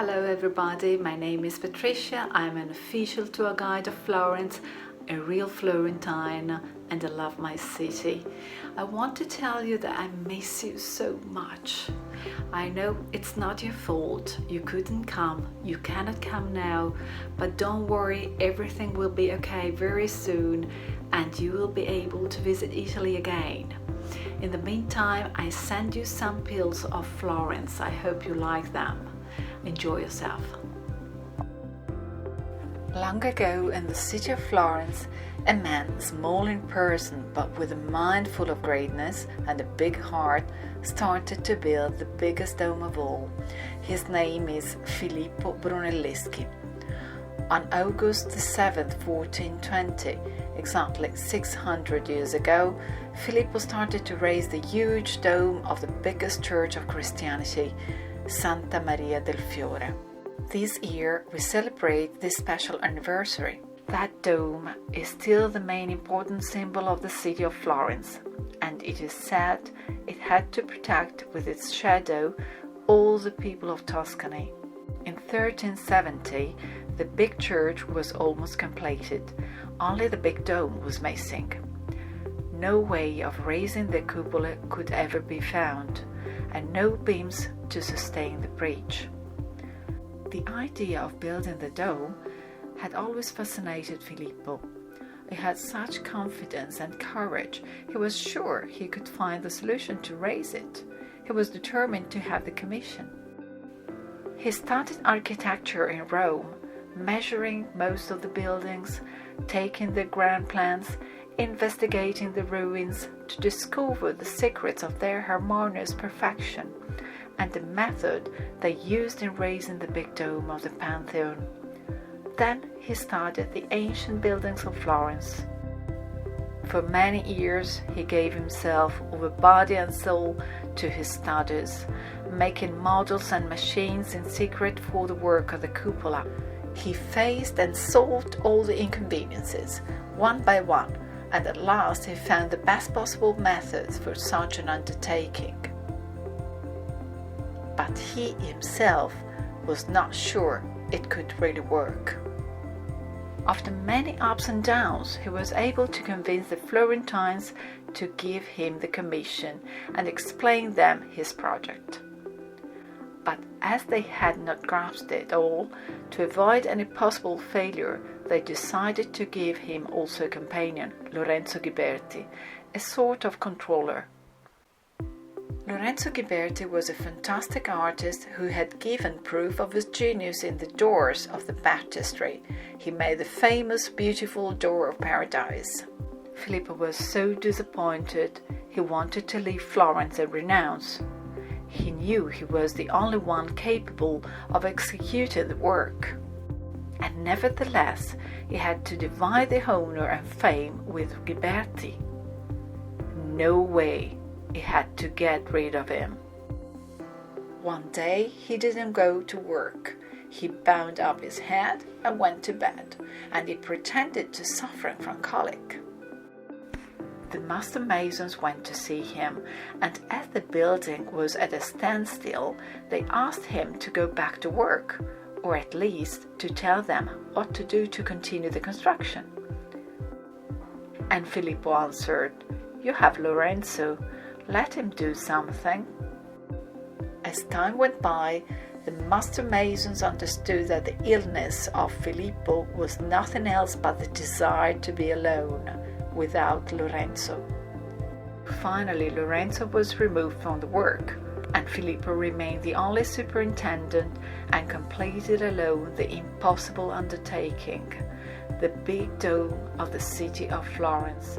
Hello everybody, my name is Patrizia. I'm an official tour guide of Florence, a real Florentine, and I love my city. I want to tell you that I miss you so much. I know it's not your fault, you couldn't come, you cannot come now, but don't worry, everything will be okay very soon and you will be able to visit Italy again. In the meantime, I send you some pills of Florence. I hope you like them. Enjoy yourself. Long ago in the city of Florence, a man, small in person but with a mind full of greatness and a big heart, started to build the biggest dome of all. His name is Filippo Brunelleschi. On August 7th, 1420, exactly 600 years ago, Filippo started to raise the huge dome of the biggest church of Christianity, Santa Maria del Fiore. This year we celebrate this special anniversary. That dome is still the main important symbol of the city of Florence, and it is said it had to protect with its shadow all the people of Tuscany. In 1370, the big church was almost completed, only the big dome was missing. No way of raising the cupola could ever be found, and no beams to sustain the breach. The idea of building the dome had always fascinated Filippo. He had such confidence and courage, he was sure he could find the solution to raise it. He was determined to have the commission. He studied architecture in Rome, measuring most of the buildings, taking the ground plans, investigating the ruins to discover the secrets of their harmonious perfection and the method they used in raising the big dome of the Pantheon. Then he studied the ancient buildings of Florence. For many years he gave himself over body and soul to his studies, making models and machines in secret for the work of the cupola. He faced and solved all the inconveniences, one by one, and at last he found the best possible methods for such an undertaking. But he himself was not sure it could really work. After many ups and downs, he was able to convince the Florentines to give him the commission and explain them his project. But as they had not grasped it all, to avoid any possible failure, they decided to give him also a companion, Lorenzo Ghiberti, a sort of controller. Lorenzo Ghiberti was a fantastic artist who had given proof of his genius in the doors of the baptistry. He made the famous beautiful Door of Paradise. Filippo was so disappointed, he wanted to leave Florence and renounce. He knew he was the only one capable of executing the work. And nevertheless, he had to divide the honor and fame with Ghiberti. No way, he had to get rid of him. One day he didn't go to work. He bound up his head and went to bed, and he pretended to suffering from colic. The master masons went to see him, and as the building was at a standstill, they asked him to go back to work, or at least to tell them what to do to continue the construction. And Filippo answered, "You have Lorenzo, let him do something." As time went by, the master masons understood that the illness of Filippo was nothing else but the desire to be alone, without Lorenzo. Finally, Lorenzo was removed from the work, and Filippo remained the only superintendent and completed alone the impossible undertaking, the big dome of the city of Florence.